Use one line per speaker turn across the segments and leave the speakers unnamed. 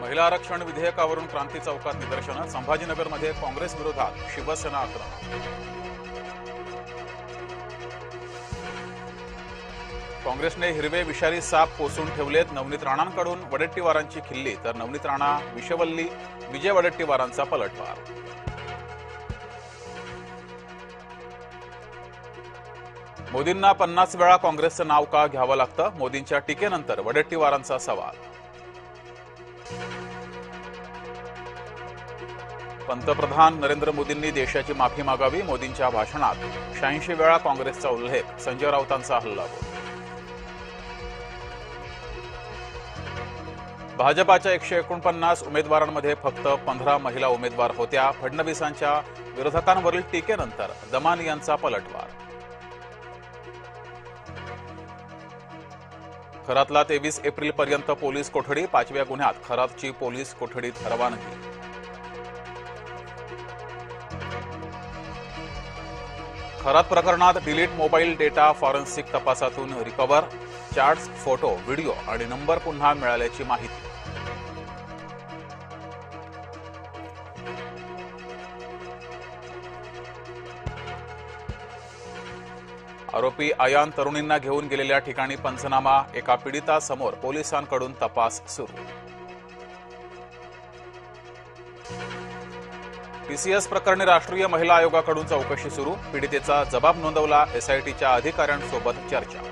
महिला आरक्षण विधेयकावरून क्रांती चौकात निदर्शनं, संभाजीनगरमध्ये काँग्रेस विरोधात शिवसेना आक्रमक. काँग्रेसने हिरवे विषारी साप पोसून ठेवलेत. नवनीत राणांकडून वडेट्टीवारांची खिल्ली, तर नवनीत राणा विषवल्ली विजय वडेट्टीवारांचा पलटवार. मोदींना 50 वेळा काँग्रेसचं नाव का घ्यावं लागतं? मोदींच्या टीकेनंतर वडेट्टीवारांचा सवाल. पंतप्रधान नरेंद्र मोदींनी देशाची माफी मागावी. मोदींच्या भाषणात 86 वेळा काँग्रेसचा उल्लेख. संजय राऊतांचा हल्लाबोल. भाजपाच्या 149 उमेदवारांमध्ये फक्त 15 महिला उमेदवार होत्या. फडणवीसांच्या विरोधकांवरील टीकेनंतर दमानी यांचा पलटवार. खरातला 23 एप्रिलपर्यंत पोलीस कोठडी. 5व्या गुन्ह्यात खरातची पोलीस कोठडीत रवानगी. खरात प्रकरणात डिलीट मोबाईल डेटा फॉरेन्सिक तपासातून रिकव्हर. चॅट्स, फोटो, व्हिडिओ आणि नंबर पुन्हा मिळाल्याची माहिती. आरोपी आयान तरुणींना घेऊन गेलेल्या ठिकाणी पंचनामा. एका पीडितासमोर पोलिसांकडून तपास सुरू. टीसीएस प्रकरणी राष्ट्रीय महिला आयोगाकडून चौकशी सुरू. पीडितेचा जबाब नोंदवला. एसआयटीच्या अधिकाऱ्यांसोबत चर्चा.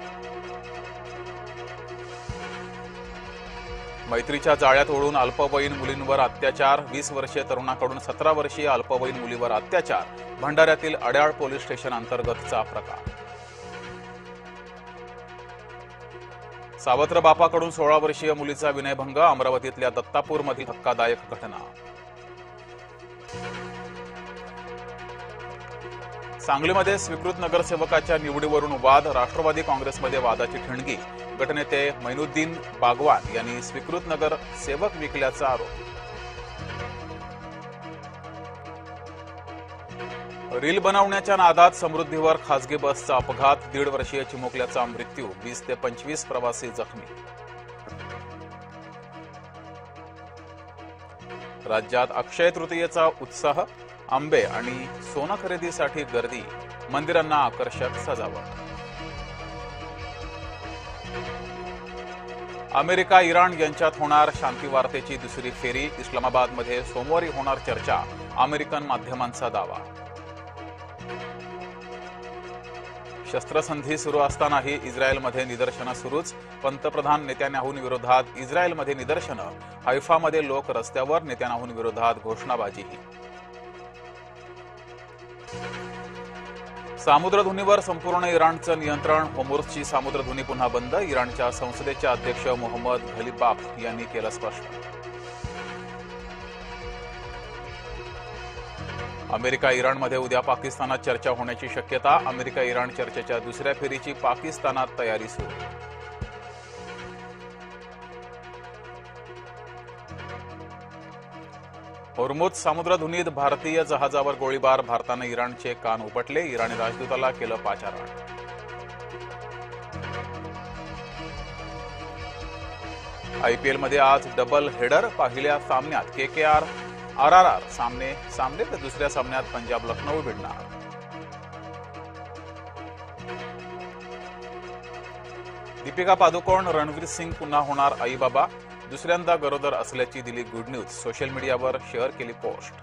मैत्रीच्या जाळ्यात ओढून अल्पवयीन मुलींवर अत्याचार. 20 वर्षीय तरुणाकडून 17 वर्षीय अल्पवयीन मुलीवर अत्याचार. भंडाऱ्यातील अड्याळ पोलीस स्टेशन अंतर्गतचा प्रकार. सावत्र बापाकडून 16 वर्षीय मुलीचा विनयभंग. अमरावतीतल्या दत्तापूरमधील धक्कादायक घटना. सांगलीमध्ये स्वीकृत नगरसेवकाच्या निवडीवरून वाद. राष्ट्रवादी काँग्रेसमध्ये वादाची ठिणगी. गटनेते मैनुद्दीन बागवान यांनी स्वीकृत नगरसेवक विकल्याचा आरोप. रील बनवण्याच्या नादात समृद्धीवर खासगी बसचा अपघात. 1.5 वर्षीय चिमुकल्याचा मृत्यू. 20 ते 25 प्रवासी जखमी. राज्यात अक्षय तृतीयेचा उत्साह. आंबे आणि सोनं खरेदीसाठी गर्दी. मंदिरांना आकर्षक सजावट. अमेरिका इराण यांच्यात होणार शांतीवार्तेची दुसरी फेरी. इस्लामाबादमध्ये सोमवारी होणार चर्चा. अमेरिकन माध्यमांचा दावा. शस्त्रसंधी सुरू असतानाही इस्रायलमध्ये निदर्शनं सुरूच. पंतप्रधान नेत्यानाहूंविरोधात इस्रायलमध्ये निदर्शनं. हैफामध्ये लोक रस्त्यावर. नेत्यानाहूंविरोधात घोषणाबाजीही. सामुद्रधुनीवर संपूर्ण इराणचं नियंत्रण. होर्मुझची सामुद्रधुनी पुन्हा बंद. इराणच्या संसदेचे अध्यक्ष मोहम्मद घलिबाफ यांनी केलं स्पष्ट. अमेरिका इराणमध्ये उद्या पाकिस्तानात चर्चा होण्याची शक्यता. अमेरिका इराण चर्चेच्या दुसऱ्या फेरीची पाकिस्तानात तयारी सुरू. होर्मुझ सामुद्रधुनीत भारतीय जहाजावर गोळीबार. भारताने इराणचे कान उपटले. इराणी राजदूताला केलं पाचारण. आयपीएलमध्ये आज डबल हेडर. पहिल्या सामन्यात केकेआर आरआरआर सामने तर दुसऱ्या सामन्यात पंजाब लखनौ भिडणार. दीपिका पादुकोण रणवीर सिंग पुन्हा होणार आई बाबा. दुसऱ्यांदा गरोदर असल्याची दिली गुड न्यूज. सोशल मीडियावर शेअर केली पोस्ट.